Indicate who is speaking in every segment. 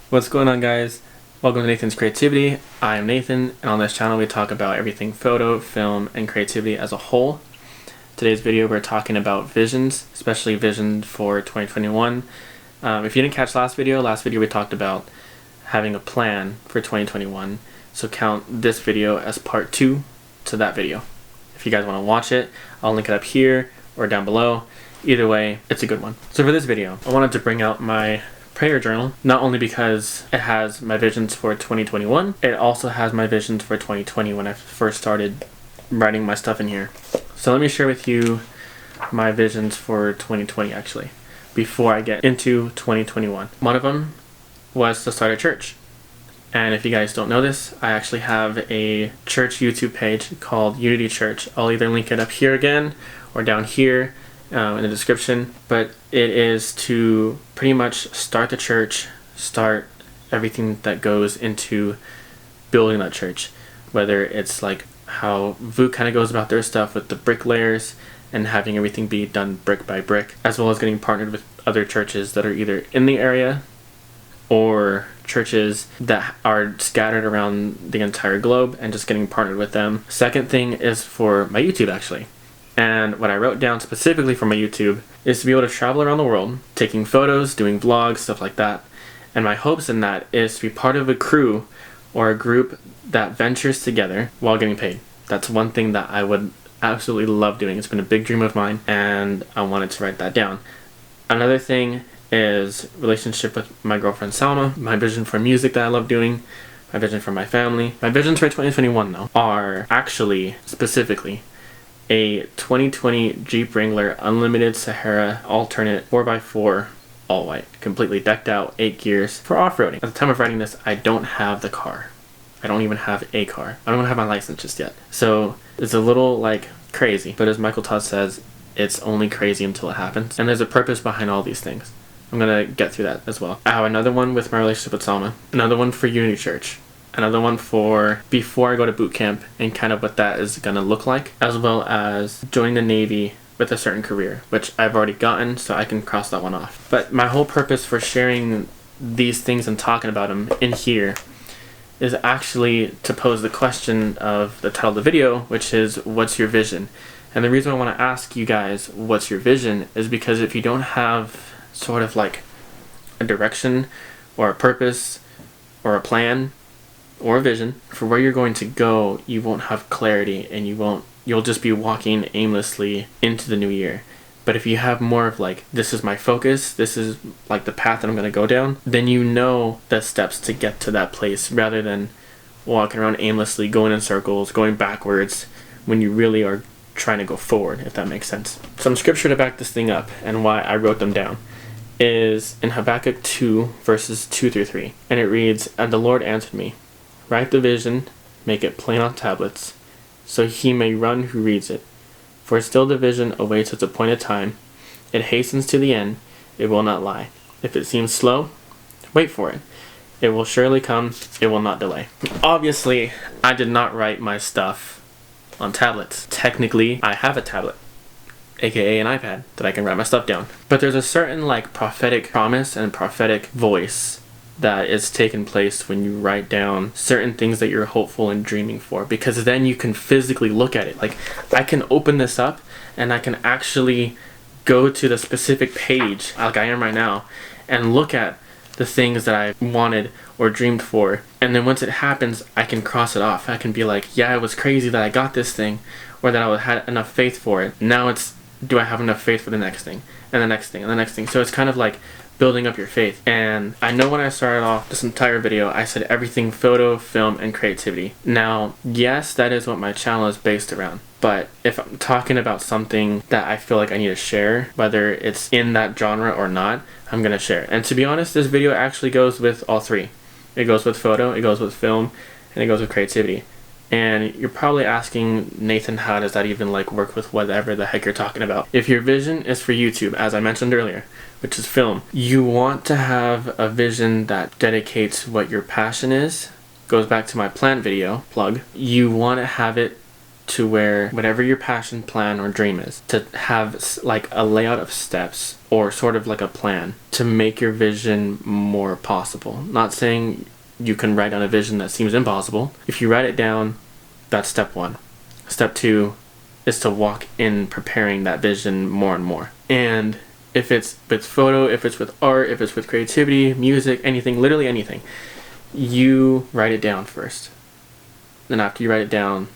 Speaker 1: What's going on, guys? Welcome to Nathan's Creativity. I am Nathan, and on this channel we talk about everything photo, film, and creativity as a whole. Today's video we're talking about visions, especially vision for 2021. If you didn't catch last video we talked about having a plan for 2021. So count this video as part 2 to that video. If you guys want to watch it, I'll link it up here or down below. Either way, it's a good one. So for this video, I wanted to bring out my prayer journal, not only because it has my visions for 2021, it also has my visions for 2020 when I first started writing my stuff in here. So let me share with you my visions for 2020 actually, before I get into 2021. One of them was to start a church. And if you guys don't know this, I actually have a church YouTube page called Unity Church. I'll either link it up here again or down here in the description, but it is to pretty much start the church, start everything that goes into building that church, whether it's like how Vuk kind of goes about their stuff with the bricklayers and having everything be done brick by brick, as well as getting partnered with other churches that are either in the area or churches that are scattered around the entire globe and just getting partnered with them. Second thing is for my YouTube actually. And what I wrote down specifically for my YouTube is to be able to travel around the world, taking photos, doing vlogs, stuff like that. And my hopes in that is to be part of a crew or a group that ventures together while getting paid. That's one thing that I would absolutely love doing. It's been a big dream of mine and I wanted to write that down. Another thing is relationship with my girlfriend Salma, my vision for music that I love doing, my vision for my family. My visions for 2021 though are actually specifically a 2020 Jeep Wrangler Unlimited Sahara alternate 4x4 all white, completely decked out, 8 gears for off-roading. At the time of writing this, I don't have the car. I don't even have a car. I don't have my license just yet. So it's a little like crazy, but as Michael Todd says, it's only crazy until it happens. And there's a purpose behind all these things. I'm gonna get through that as well. I have another one with my relationship with Salma, another one for Unity Church, another one for before I go to boot camp and kind of what that is gonna look like, as well as joining the Navy with a certain career, which I've already gotten, so I can cross that one off. But my whole purpose for sharing these things and talking about them in here is actually to pose the question of the title of the video, which is, what's your vision? And the reason I want to ask you guys what's your vision is because if you don't have sort of like a direction or a purpose or a plan or a vision for where you're going to go, you won't have clarity and you'll just be walking aimlessly into the new year. But if you have more of like, this is my focus, this is like the path that I'm going to go down, then you know the steps to get to that place rather than walking around aimlessly, going in circles, going backwards when you really are trying to go forward, if that makes sense. Some scripture to back this thing up and why I wrote them down is in Habakkuk 2 verses 2 through 3, and it reads, "And the Lord answered me, write the vision, make it plain on tablets, so he may run who reads it. For still the vision awaits its appointed time. It hastens to the end, it will not lie. If it seems slow, wait for it. It will surely come, it will not delay." Obviously, I did not write my stuff on tablets. Technically, I have a tablet, aka an iPad, that I can write my stuff down. But there's a certain like prophetic promise and prophetic voice that is taking place when you write down certain things that you're hopeful and dreaming for, because then you can physically look at it. Like, I can open this up and I can actually go to the specific page like I am right now and look at the things that I wanted or dreamed for, and then once it happens I can cross it off. I can be like, yeah, it was crazy that I got this thing or that I had enough faith for it. Now it's, do I have enough faith for the next thing and the next thing and the next thing? So it's kind of like building up your faith. And I know when I started off this entire video I said everything photo, film, and creativity. Now yes, that is what my channel is based around, but if I'm talking about something that I feel like I need to share, whether it's in that genre or not, I'm gonna share it. And to be honest, this video actually goes with all three. It goes with photo, it goes with film, and it goes with creativity. And you're probably asking, Nathan, how does that even like work with whatever the heck you're talking about? If your vision is for YouTube, as I mentioned earlier, which is film, you want to have a vision that dedicates what your passion is. Goes back to my plant video plug. You want to have it to where whatever your passion, plan, or dream is, to have like a layout of steps or sort of like a plan to make your vision more possible. Not saying you can write down a vision that seems impossible. If you write it down, that's step one. Step two is to walk in preparing that vision more and more. And if it's with photo, if it's with art, if it's with creativity, music, anything, literally anything, you write it down first. Then after you write it down,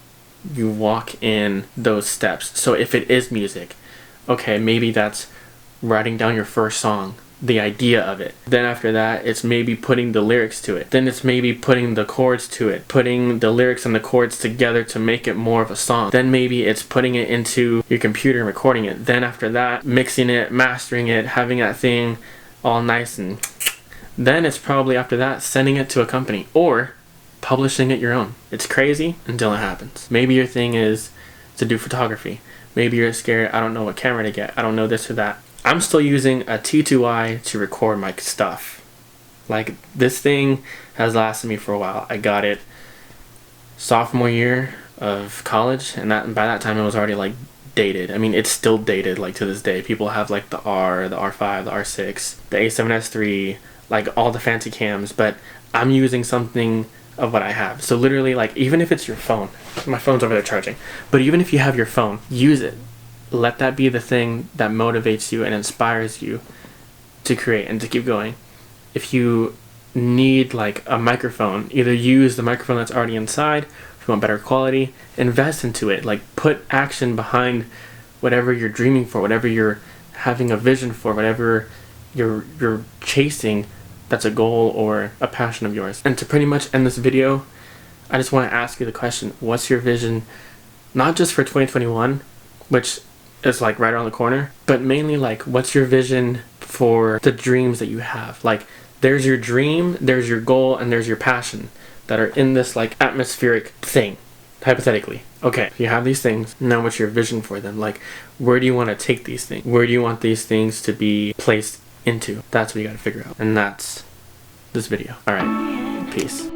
Speaker 1: you walk in those steps. So if it is music, okay, maybe that's writing down your first song, the idea of it. Then after that, it's maybe putting the lyrics to it. Then it's maybe putting the chords to it, putting the lyrics and the chords together to make it more of a song. Then maybe it's putting it into your computer and recording it. Then after that, mixing it, mastering it, having that thing all nice, and then it's probably after that sending it to a company or publishing it your own. It's crazy until it happens. Maybe your thing is to do photography. Maybe you're scared, I don't know what camera to get, I don't know this or that. I'm still using a T2i to record my stuff. Like, this thing has lasted me for a while. I got it sophomore year of college, and by that time it was already like dated. I mean, it's still dated like to this day. People have like the R, the R5, the R6, the A7S III, like all the fancy cams, but I'm using something of what I have. So literally, like, even if it's your phone, my phone's over there charging, but even if you have your phone, use it. Let that be the thing that motivates you and inspires you to create and to keep going. If you need like a microphone, either use the microphone that's already inside. If you want better quality, invest into it. Like, put action behind whatever you're dreaming for, whatever you're having a vision for, whatever you're chasing that's a goal or a passion of yours. And to pretty much end this video, I just want to ask you the question, what's your vision, not just for 2021, which is like right around the corner, but mainly like, what's your vision for the dreams that you have? Like, there's your dream, there's your goal, and there's your passion that are in this like atmospheric thing, hypothetically. Okay, you have these things, now what's your vision for them? Like, where do you want to take these things? Where do you want these things to be placed into? That's what you got to figure out. And that's this video. All right, peace.